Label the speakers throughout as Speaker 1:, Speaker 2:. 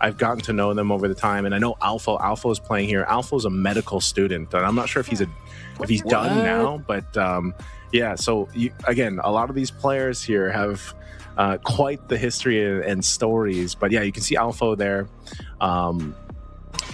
Speaker 1: I've gotten to know them over the time, and I know Alpha is playing here. Alpha is a medical student, and I'm not sure if he's done now, but yeah. So again, a lot of these players here have quite the history and stories. But yeah, you can see Alpha there.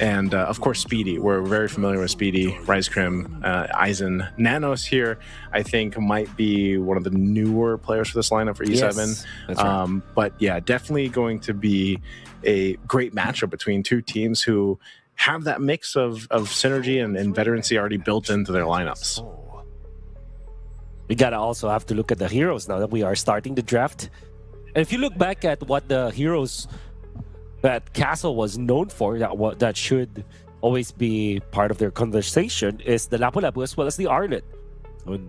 Speaker 1: And of course, Speedy. We're very familiar with Speedy, Rise Crim, Aizen. Nanos here, I think, might be one of the newer players for this lineup for E7.
Speaker 2: Yes, that's right.
Speaker 1: But yeah, definitely going to be a great matchup between two teams who have that mix of synergy and veterancy already built into their lineups.
Speaker 2: We gotta also have to look at the heroes now that we are starting the draft. And if you look back at what the heroes that Castle was known for, that should always be part of their conversation, is the Lapu-Lapu as well as the Arlet. We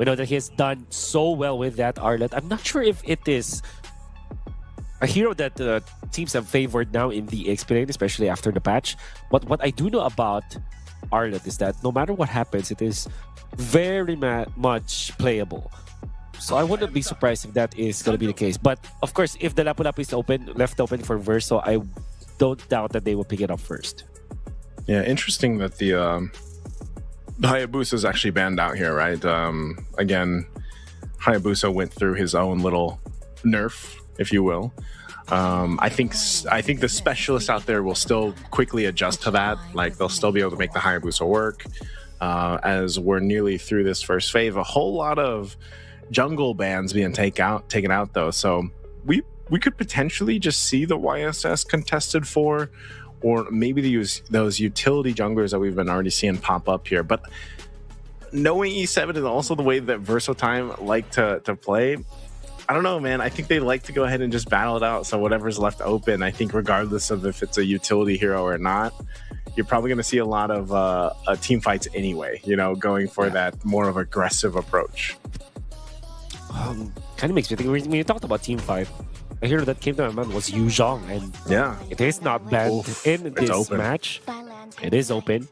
Speaker 2: know that he has done so well with that Arlet. I'm not sure if it is a hero that teams have favored now in the X-Plane, especially after the patch. But what I do know about Arlet is that no matter what happens, it is very much playable. So I wouldn't be surprised if that is going to be the case. But of course, if the Lapu-Lapu is left open for VERSO, I don't doubt that they will pick it up first.
Speaker 1: Yeah, interesting that the Hayabusa is actually banned out here, right? Again, Hayabusa went through his own little nerf, if you will. I think the specialists out there will still quickly adjust to that. Like, they'll still be able to make the Hayabusa work. As we're nearly through this first phase, a whole lot of jungle bans being taken out though, so we could potentially just see the YSS contested for, or maybe those utility junglers that we've been already seeing pop up here. But knowing E7 and also the way that VERSO Time like to play, I don't know, man. I think they like to go ahead and just battle it out. So whatever's left open, I think regardless of if it's a utility hero or not, you're probably going to see a lot of team fights anyway, going for that more of aggressive approach.
Speaker 2: Kind of makes me think, when you talked about Team 5, a hero that came to my mind was Yu Zhong, and
Speaker 1: yeah,
Speaker 2: it is not banned in this match. It is open.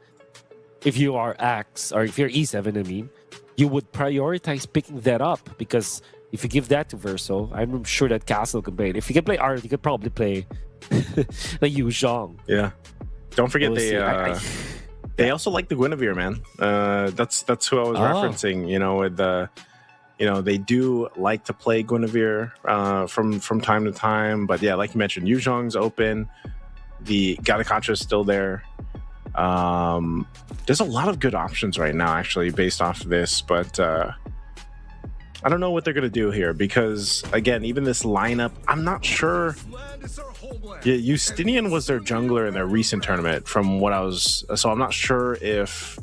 Speaker 2: If you are Axe, or if you're E7, I mean, you would prioritize picking that up, because if you give that to VERSO, I'm sure that Castle can play it. If you can play Art, you could probably play the Yu Zhong.
Speaker 1: Yeah. Don't forget they also like the Guinevere, man. That's who I was referencing, with the... they do like to play Guinevere from time to time. But yeah, like you mentioned, Yu Zhong's open. The Gattacacha is still there. There's a lot of good options right now, actually, based off of this. But I don't know what they're going to do here. Because, again, even this lineup, I'm not sure. Yeah, Justinian was their jungler in their recent tournament from what I was... So I'm not sure if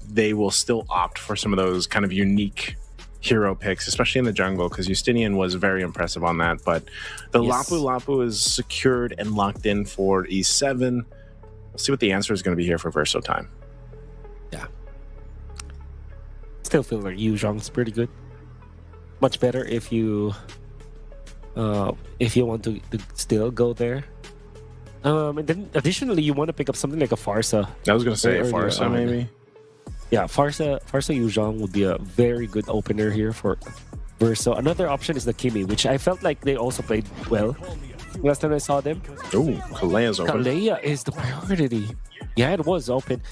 Speaker 1: they will still opt for some of those kind of unique hero picks, especially in the jungle, because Justinian was very impressive on that. But the Lapu-Lapu is secured and locked in for E7. We'll see what the answer is going to be here for VERSO Time.
Speaker 2: Yeah. Still feel like Yu Zhong's pretty good. Much better if you want to still go there. And then additionally, you want to pick up something like a Farsa.
Speaker 1: I was going to say a Farsa, maybe.
Speaker 2: Yeah, Farsa Yu Zhong would be a very good opener here for VERSO. Another option is the Kimi, which I felt like they also played well last time I saw them.
Speaker 1: Oh, Kalea's open.
Speaker 2: Kalea is the priority. Yeah, it was open.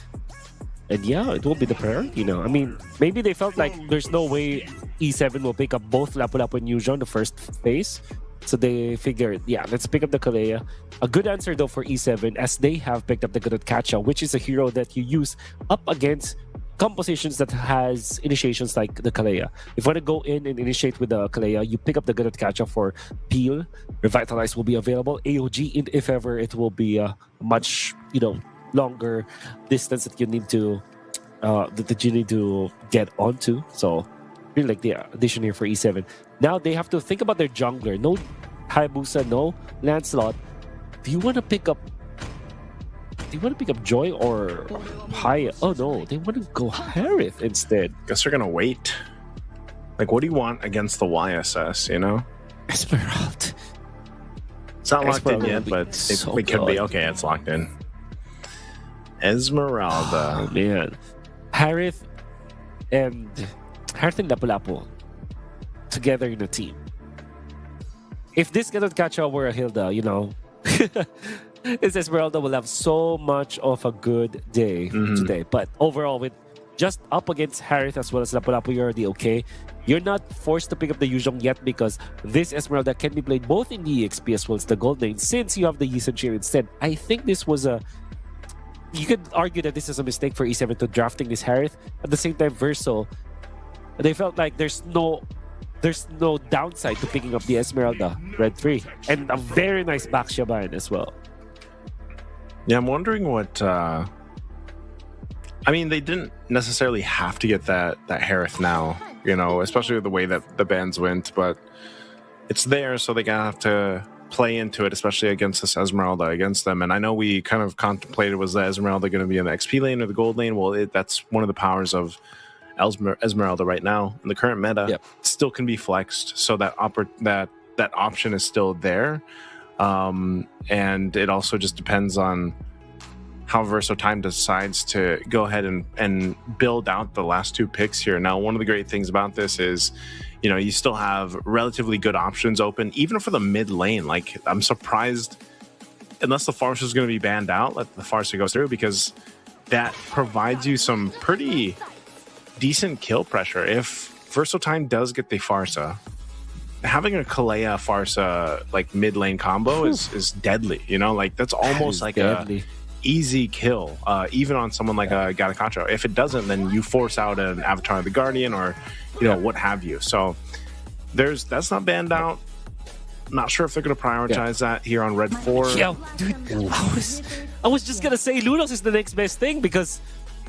Speaker 2: And yeah, it will be the priority now. I mean, maybe they felt like there's no way E7 will pick up both Lapu-Lapu and Yu Zhong the first phase. So they figured, yeah, let's pick up the Kalea. A good answer though for E7, as they have picked up the Gattacacha, which is a hero that you use up against compositions that has initiations like the Kalea. If you want to go in and initiate with the Kalea, you pick up the Gattacacha for Peel. Revitalize will be available. AOG, if ever, it will be a much, longer distance that you need to get onto. So really like the addition here for E7. Now they have to think about their jungler. No Hayabusa, no Lancelot. Do you want to pick up Joy or Haya? Oh no, they want to go Harith instead.
Speaker 1: Guess they're gonna wait. Like, what do you want against the YSS,
Speaker 2: Esmeralda.
Speaker 1: It's not locked in yet, but it could be. Okay, it's locked in. Esmeralda.
Speaker 2: Oh, man. Harith and Lapu-Lapu together in a team. If this Gattacacha were a Hilda, This Esmeralda will have so much of a good day today. But overall, with just up against Harith as well as Lapu-Lapu, you're already okay. You're not forced to pick up the Yuzhong yet because this Esmeralda can be played both in the EXP as well as the gold lane since you have the Yi Sun-Shir instead. I think this was a... You could argue that this is a mistake for E7 to drafting this Harith. At the same time, VERSO, they felt like there's no downside to picking up the Esmeralda Red 3. And a very nice back Shaban as well.
Speaker 1: Yeah, I'm wondering what... I mean, they didn't necessarily have to get that Harith now, you know, especially with the way that the bans went, but it's there, so they're going to have to play into it, especially against this Esmeralda against them. And I know we kind of contemplated, was the Esmeralda going to be in the XP lane or the gold lane? Well, that's one of the powers of Esmeralda right now. In the current meta,
Speaker 2: Yep.
Speaker 1: it still can be flexed, so that option is still there. And it also just depends on how VERSO Time decides to go ahead and build out the last two picks here. Now, one of the great things about this is, you know, you still have relatively good options open, even for the mid lane. Like, I'm surprised, unless the Farsa is going to be banned out, let the Farsa go through, because that provides you some pretty decent kill pressure. If VERSO Time does get the Farsa, having a Kalea Farsa like mid lane combo is deadly. You know, like that's almost like deadly. A easy kill, even on someone like a Gattacacho. If it doesn't, then you force out an Avatar of the Guardian or, you know, what have you. So that's not banned out. Not sure if they're going to prioritize that here on Red 4.
Speaker 2: Yo, dude, I was just going to say Lunox is the next best thing because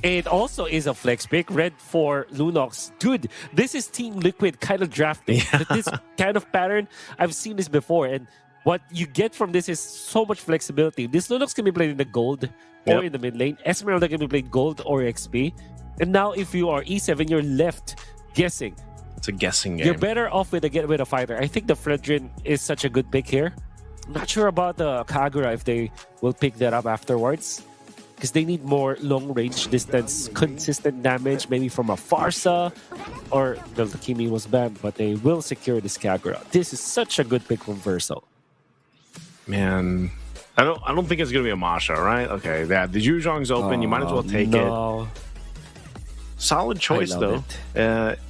Speaker 2: it also is a flex pick. Red 4 Lunox. Dude, this is Team Liquid kind of drafting. Yeah. This kind of pattern, I've seen this before. And what you get from this is so much flexibility. This Lunox can be played in the gold or in the mid lane. Esmeralda can be played gold or XP. And now if you are E7, you're left guessing.
Speaker 1: It's a guessing game.
Speaker 2: You're better off with a fighter. I think the Fredrin is such a good pick here. I'm not sure about the Kagura if they will pick that up afterwards, because they need more long-range distance, consistent damage, maybe from a Farsa, or the Kimi was banned, but they will secure this Kagura. This is such a good pick from VERSO.
Speaker 1: Man, I don't think it's gonna be a Masha, right? Okay, yeah, the Yuzhong's open. You might as well take it. Solid choice though.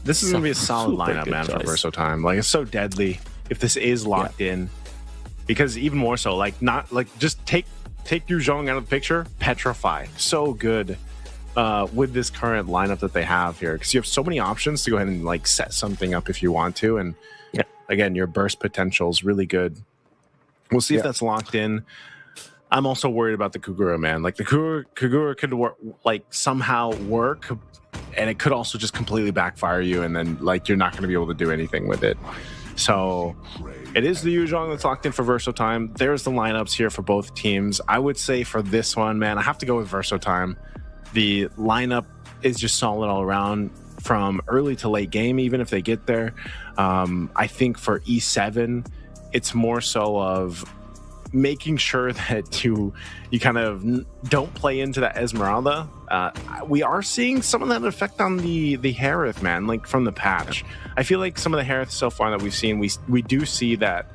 Speaker 1: This is gonna be a solid lineup, man, for VERSO Time. Like, it's so deadly if this is locked in, because even more so, like, not like just take Yuzhong out of the picture, petrify. So good with this current lineup that they have here, because you have so many options to go ahead and like set something up if you want to, and again, your burst potential is really good. We'll see if that's locked in. I'm also worried about the Kagura, man. Like, the Kagura could work, like somehow work, and it could also just completely backfire you, and then like you're not going to be able to do anything with it. So it is the Yuzhong that's locked in for VERSO Time. There's the lineups here for both teams. I would say for this one, man, I have to go with VERSO Time. The lineup is just solid all around from early to late game, even if they get there. I think for E7, it's more so of making sure that you kind of don't play into that Esmeralda. We are seeing some of that effect on the Harith, man, like from the patch. I feel like some of the Harith so far that we've seen, we do see that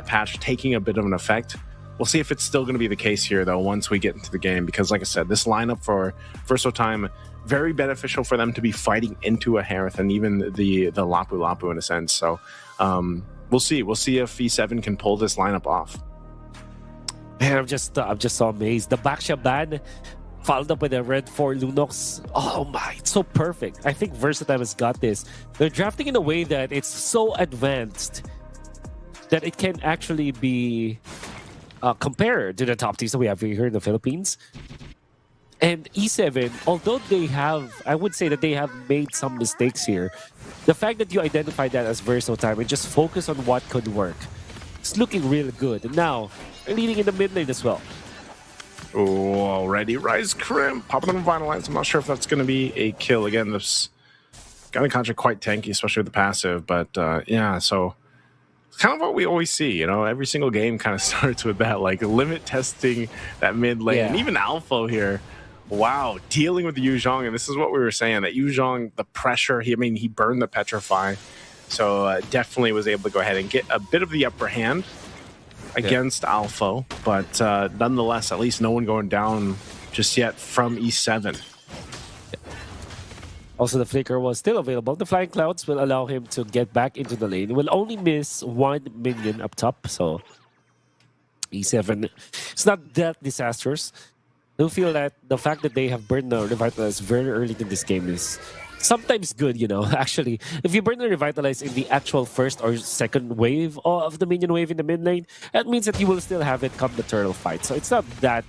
Speaker 1: patch taking a bit of an effect. We'll see if it's still going to be the case here, though, once we get into the game, because like I said, this lineup for VERSO Time, very beneficial for them to be fighting into a Harith and even the Lapu-Lapu in a sense. So we'll see if E7 can pull this lineup off.
Speaker 2: Man, I'm just so amazed. The Baksha ban followed up with a Red 4 Lunox. Oh my, it's so perfect. I think VERSO Time has got this. They're drafting in a way that it's so advanced that it can actually be compared to the top teams that we have here in the Philippines. And E7, although I would say that they have made some mistakes here, the fact that you identify that as VERSO Time and just focus on what could work, it's looking really good. And now, they're leading in the mid lane as well.
Speaker 1: Oh, already Rise Crimp popping up on Vitalize. I'm not sure if that's going to be a kill. Again, this Gattacacho quite tanky, especially with the passive. But yeah, so it's kind of what we always see. You know, every single game kind of starts with that, like limit testing that mid lane. And even Alpha here, wow, dealing with the Yuzhong. And this is what we were saying, that Yuzhong, the pressure, he burned the Petrify. So definitely was able to go ahead and get a bit of the upper hand. against Alpha, but nonetheless, at least no one going down just yet from E7.
Speaker 2: Also, the flicker was still available. The flying clouds will allow him to get back into the lane. Will only miss one minion up top, so E7, it's not that disastrous. I do feel that the fact that they have burned the Revitalize very early in this game is sometimes good, you know. Actually, if you burn the Revitalize in the actual first or second wave of the minion wave in the mid lane, that means that you will still have it come the turtle fight. So it's not that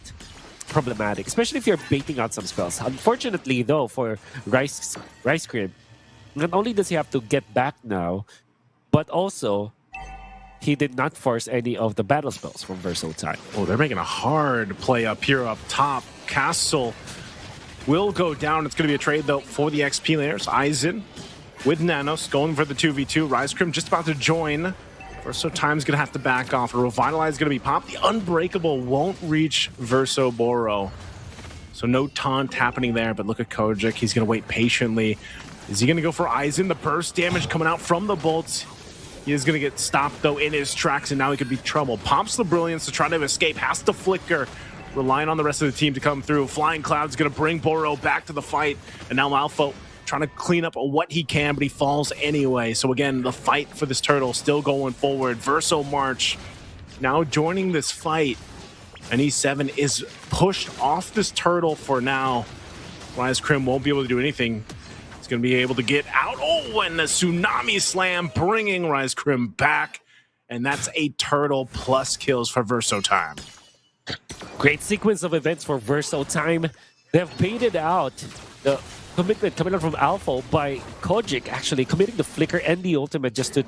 Speaker 2: problematic, especially if you're baiting out some spells. Unfortunately, though, for Rice Cream, not only does he have to get back now, but also he did not force any of the battle spells from VERSO time.
Speaker 1: Oh, they're making a hard play up here up top. Castle will go down. It's going to be a trade, though, for the XP laners. Aizen with Nanos going for the 2v2. Rice Cream just about to join. VERSO Time's going to have to back off. A Revitalize is going to be popped. The Unbreakable won't reach VERSO Boro. So no taunt happening there, but look at Kojic. He's going to wait patiently. Is he going to go for Aizen? The burst damage coming out from the bolts. He is going to get stopped, though, in his tracks, and now he could be trouble. Pops the Brilliance to try to escape. Has to flicker. Relying on the rest of the team to come through. Flying Cloud's going to bring Boro back to the fight. And now Alpha trying to clean up what he can, but he falls anyway. So again, the fight for this turtle still going forward. Verso March now joining this fight. And E7 is pushed off this turtle for now. Rise Crim won't be able to do anything. He's going to be able to get out. Oh, and the Tsunami Slam bringing Rise Crim back. And that's a turtle plus kills for Verso Time.
Speaker 2: Great sequence of events for Verso Time. They've baited out the commitment coming out from Alpha by Kojic, actually committing the flicker and the ultimate just to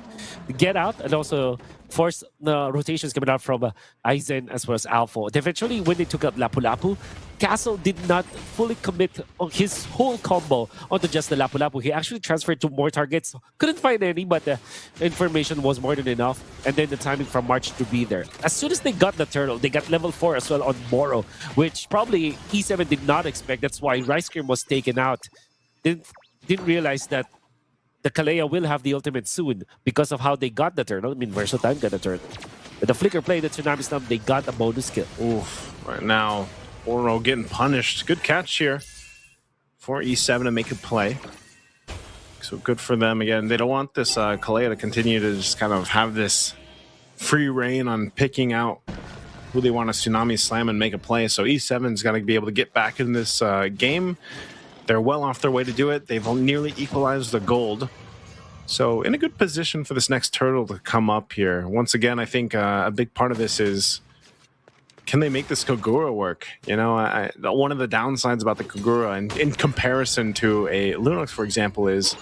Speaker 2: get out and also force the rotations coming out from Aizen as well as Alpha. Eventually, when they took out Lapu Lapu, Castle did not fully commit his whole combo onto just the Lapu Lapu. He actually transferred to more targets. Couldn't find any, but the information was more than enough. And then the timing from March to be there. As soon as they got the turtle, they got level 4 as well on Moro, which probably E7 did not expect. That's why Rice Cream was taken out. Didn't realize that the Kalea will have the ultimate soon because of how they got the turtle. I mean, Verso Time got the turtle. With the flicker play, the Tsunami Slam, they got a bonus kill.
Speaker 1: Oof. Right now, Oro getting punished. Good catch here for E7 to make a play. So good for them. Again, they don't want this Kalea to continue to just kind of have this free reign on picking out who they want to Tsunami Slam and make a play. So E7's got to be able to get back in this game. They're well off their way to do it. They've nearly equalized the gold. So in a good position for this next turtle to come up here. Once again, I think a big part of this is, can they make this Kagura work? You know, one of the downsides about the Kagura in comparison to a Lunox, for example, is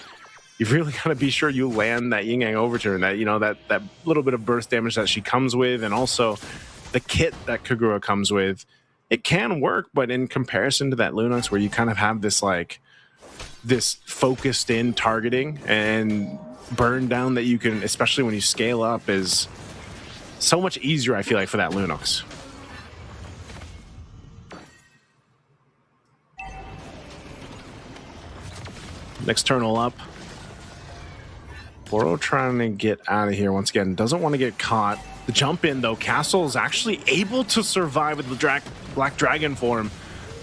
Speaker 1: you've really got to be sure you land that Yin Yang Overturn, that, you know, that little bit of burst damage that she comes with, and also the kit that Kagura comes with. It can work, but in comparison to that Lunox, where you kind of have this like this focused in targeting and burn down that you can, especially when you scale up, is so much easier, I feel like, for that Lunox. Next turtle up. Boro trying to get out of here once again. Doesn't want to get caught. The jump in, though, Castle is actually able to survive with the Black Dragon form.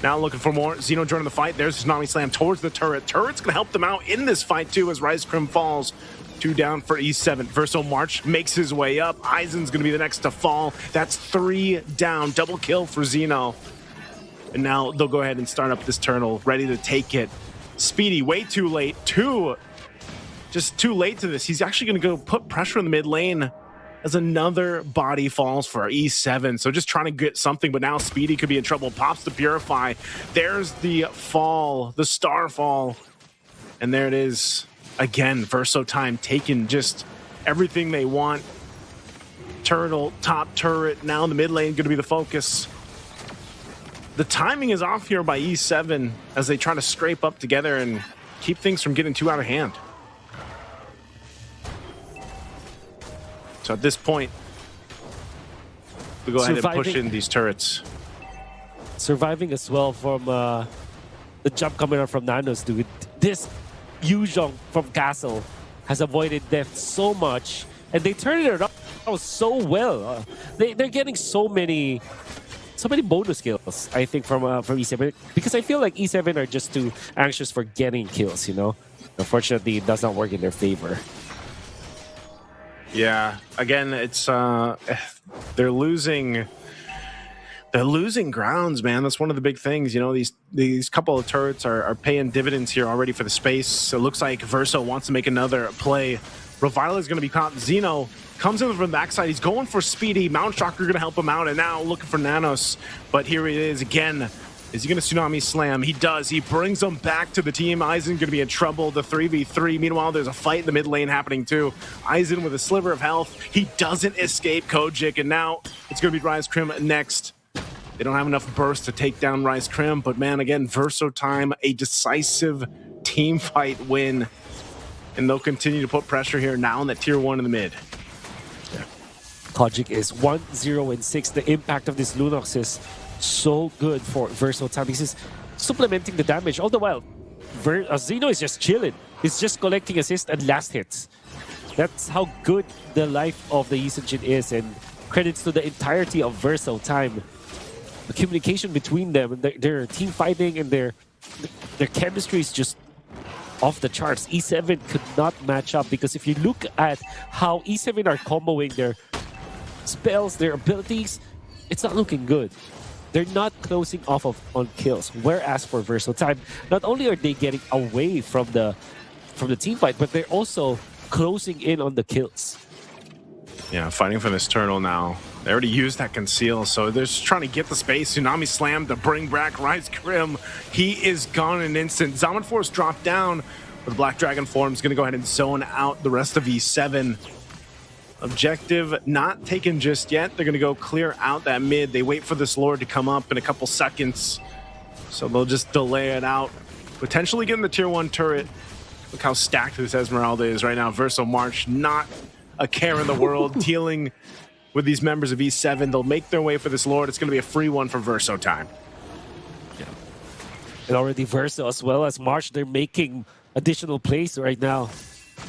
Speaker 1: Now looking for more. Xeno joining the fight. There's Tsunami Slam towards the turret. Turret's going to help them out in this fight, too, as Rice Crim falls. 2 down for E7. Verso March makes his way up. Aizen's going to be the next to fall. That's 3 down. Double kill for Xeno. And now they'll go ahead and start up this turtle, ready to take it. Speedy, way too late. Just too late to this. He's actually going to go put pressure in the mid lane as another body falls for E7. So just trying to get something, but now Speedy could be in trouble. Pops the Purify. There's the fall, the star fall. And there it is. Again, Verso Time taking just everything they want. Turtle, top turret, now in the mid lane, going to be the focus. The timing is off here by E7 as they try to scrape up together and keep things from getting too out of hand. So at this point, we go ahead and push in these turrets.
Speaker 2: Surviving as well from the jump coming out from Nanos, dude. This Yuzhong from Castle has avoided death so much, and they turned it up. Oh, so well. They're getting so many bonus kills, I think, from E7, because I feel like E7 are just too anxious for getting kills, you know. Unfortunately, it does not work in their favor.
Speaker 1: Yeah, again, it's they're losing grounds, man. That's one of the big things. You know, these couple of turrets are paying dividends here already for the space. So it looks like Verso wants to make another play. Reviler is going to be caught. Xeno comes in from the backside. He's going for Speedy. Mount Shocker going to help him out, and now looking for Nanos. But here he is again. Is he going to Tsunami Slam? He does. He brings him back to the team. Eisen going to be in trouble. The 3v3. Meanwhile, there's a fight in the mid lane happening too. Eisen with a sliver of health. He doesn't escape Kojic, and now it's going to be Rise Crim next. They don't have enough burst to take down Rise Crim, but man, again, Verso time, a decisive team fight win. And they'll continue to put pressure here now in that tier 1 in the mid.
Speaker 2: Kojic is 1-0-6. The impact of this Lunox is so good for Verso time. He's supplementing the damage. All the while, Xeno is just chilling. He's just collecting assists and last hits. That's how good the life of the Yisengin is, and credits to the entirety of Verso time. The communication between them, their team fighting, and their chemistry is just off the charts. E7 could not match up, because if you look at how E7 are comboing their spells, their abilities, it's not looking good. They're not closing off on kills. Whereas for Verso time, not only are they getting away from the team fight, but they're also closing in on the kills.
Speaker 1: Yeah, fighting for this turtle now. They already used that conceal, so they're just trying to get the space. Tsunami Slam to bring back Rise Crim. He is gone in an instant. Zaman Force dropped down, but the Black Dragon form is going to go ahead and zone out the rest of E7. Objective not taken just yet. They're going to go clear out that mid. They wait for this Lord to come up in a couple seconds, so they'll just delay it out. Potentially getting the tier 1 turret. Look how stacked this Esmeralda is right now. Verso March, not a care in the world, dealing with these members of E7. They'll make their way for this Lord. It's going to be a free one for Verso time.
Speaker 2: Yeah. And already Verso as well as March, they're making additional plays right now.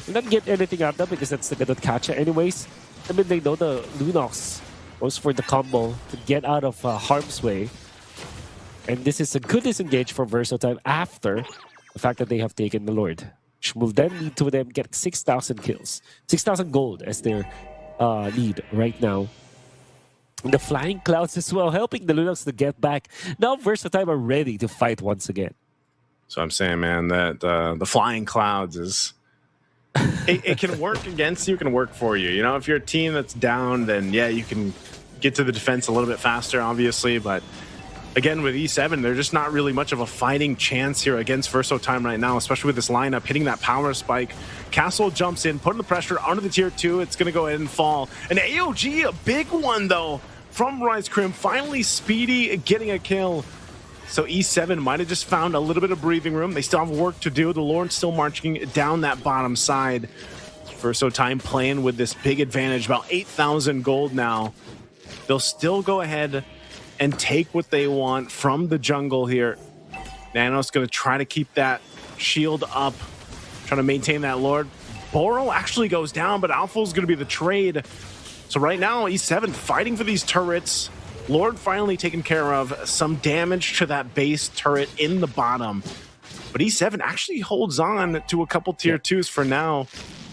Speaker 2: They don't get anything out of them because that's the good catcher anyways. I mean, they know the Lunox goes for the combo to get out of harm's way. And this is a good disengage for Verso time after the fact that they have taken the Lord, which will then lead to them get 6,000 kills. 6,000 gold as their lead right now. And the Flying Clouds as well, helping the Lunox to get back. Now Verso time are ready to fight once again.
Speaker 1: So I'm saying, man, that the Flying Clouds is... it can work against you, it can work for you. You know, if you're a team that's down, then yeah, you can get to the defense a little bit faster, obviously. But again, with E7, they're just not really much of a fighting chance here against Verso time right now, especially with this lineup hitting that power spike. Castle jumps in, putting the pressure onto the tier 2. It's going to go ahead and fall. An AOG, a big one, though, from Rise Crim. Finally, Speedy getting a kill. So E7 might have just found a little bit of breathing room. They still have work to do. The Lord still marching down that bottom side. Verso time playing with this big advantage, about 8,000 gold now. They'll still go ahead and take what they want from the jungle here. Nanos going to try to keep that shield up, trying to maintain that Lord. Boro actually goes down, but Alpha's going to be the trade. So right now, E7 fighting for these turrets. Lord finally taken care of. Some damage to that base turret in the bottom. But E7 actually holds on to a couple tier 2s for now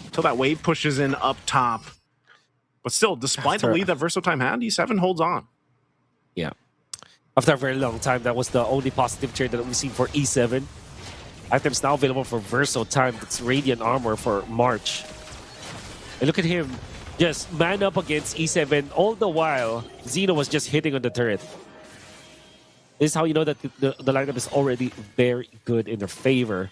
Speaker 1: until that wave pushes in up top. But still, despite the lead that Verso time had, E7 holds on.
Speaker 2: Yeah. After a very long time, that was the only positive trade that we've seen for E7. Items now available for Verso time. That's Radiant Armor for March. And look at him. Just man up against E7. All the while, Xeno was just hitting on the turret. This is how you know that the lineup is already very good in their favor.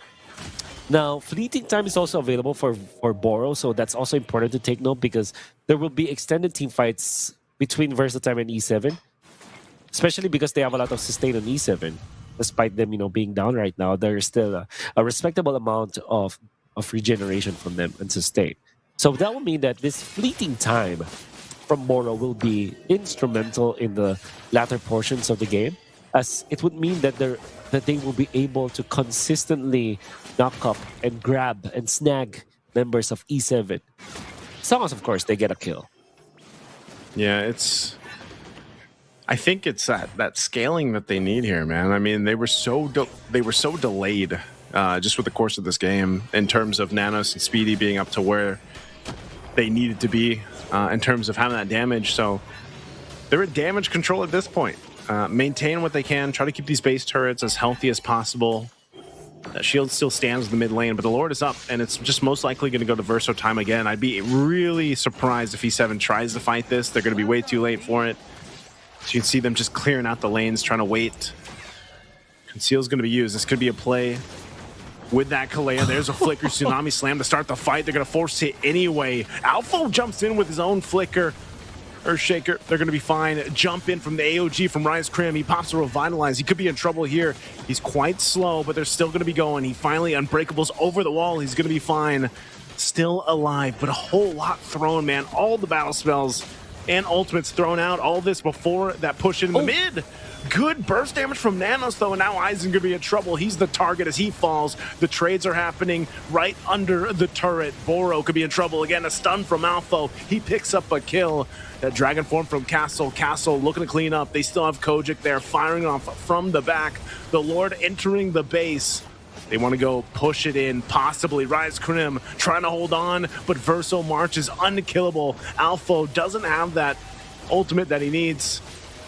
Speaker 2: Now, fleeting time is also available for Boro, so that's also important to take note because there will be extended team fights between Verso time and E7. Especially because they have a lot of sustain on E7. Despite them, being down right now, there's still a respectable amount of regeneration from them and sustain. So that will mean that this fleeting time from Boro will be instrumental in the latter portions of the game, as it would mean that they will be able to consistently knock up and grab and snag members of E7. As long as, of course, they get a kill.
Speaker 1: Yeah, I think it's that scaling that they need here, man. I mean, they were so delayed just with the course of this game in terms of Nanos and Speedy being up to where they needed to be in terms of having that damage. So they're at damage control at this point. Maintain what they can, try to keep these base turrets as healthy as possible. Shield still stands in the mid lane, but the Lord is up, and it's just most likely going to go to Verso time again. I'd be really surprised if E7 tries to fight this. They're going to be way too late for it. So you can see them just clearing out the lanes, trying to wait. Conceal's going to be used. This could be a play with that Kalea. There's a Flicker Tsunami Slam to start the fight. They're going to force it anyway. Alpha jumps in with his own Flicker. Earthshaker, they're going to be fine. Jump in from the AOG from Rise Crim. He pops a Revitalize. He could be in trouble here. He's quite slow, but they're still going to be going. He finally Unbreakables over the wall. He's going to be fine. Still alive, but a whole lot thrown, man. All the battle spells and ultimates thrown out. All this before that push in the mid. Good burst damage from Nanos, though, and now Aizen gonna be in trouble. He's the target as he falls. The trades are happening right under the turret. Boro could be in trouble. Again, a stun from Alpha. He picks up a kill. That Dragon Form from Castle. Castle looking to clean up. They still have Kojic there, firing off from the back. The Lord entering the base. They want to go push it in, possibly. Rise Crim trying to hold on, but Verso March is unkillable. Alpha doesn't have that ultimate that he needs.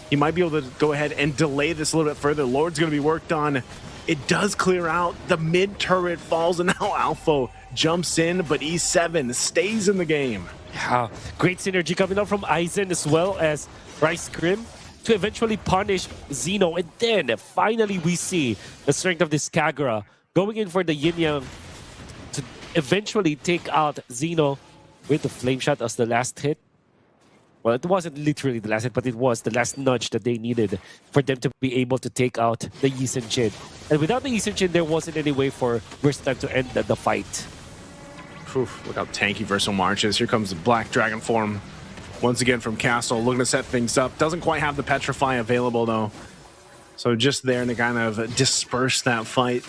Speaker 1: He might be able to go ahead and delay this a little bit further. Lord's going to be worked on. It does clear out. The mid turret falls, and now Alpha jumps in, but E7 stays in the game.
Speaker 2: Yeah, great synergy coming out from Aizen as well as Rise Crim to eventually punish Xeno. And then finally we see the strength of this Kagura going in for the Yin Yang to eventually take out Xeno with the Flame Shot as the last hit. Well, it wasn't literally the last hit, but it was the last nudge that they needed for them to be able to take out the Yi Sun Jin. And without the Yi Sun Jin, there wasn't any way for VERSO to end the fight.
Speaker 1: Oof, look how tanky Verso March is. Here comes the Black Dragon Form. Once again from Castle, looking to set things up. Doesn't quite have the Petrify available, though. So just there to kind of disperse that fight.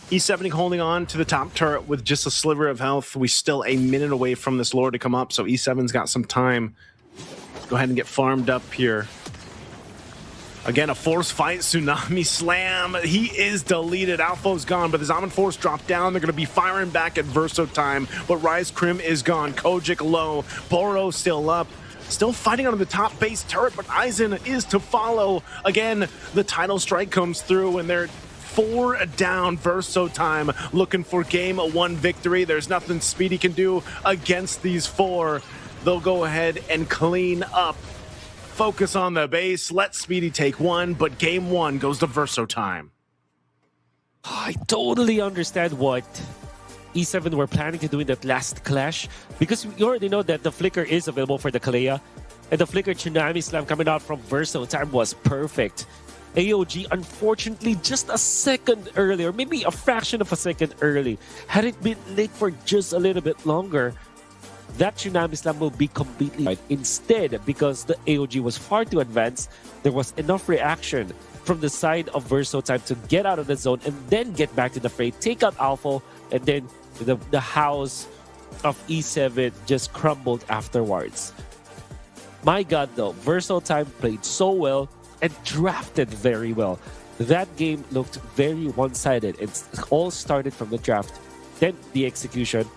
Speaker 1: E7 holding on to the top turret with just a sliver of health. We still a minute away from this Lord to come up, so E7's got some time. Let's go ahead and get farmed up here. Again, a force fight, Tsunami Slam. He is deleted. Alpha's gone, but the Zaman Force dropped down. They're going to be firing back at Verso time, but Rise Crim is gone. Kojic low. Boro still up. Still fighting on the top base turret, but Aizen is to follow. Again, the title strike comes through, and they're 4 down. Verso time looking for game 1 victory. There's nothing Speedy can do against these 4. They'll go ahead and clean up. Focus on the base, let Speedy take 1, but game 1 goes to Verso time.
Speaker 2: I totally understand what E7 were planning to do in that last clash, because you already know that the Flicker is available for the Kalea, and the Flicker Tsunami Slam coming out from Verso time was perfect. AOG, unfortunately, just a second earlier, maybe a fraction of a second early. Had it been late for just a little bit longer, that Tsunami Slam will be completely right. Instead, because the AOG was far too advanced, there was enough reaction from the side of Verso time to get out of the zone and then get back to the fray, take out Alpha, and then the house of E7 just crumbled afterwards. My God, though, Verso time played so well and drafted very well. That game looked very one-sided. It all started from the draft, then the execution,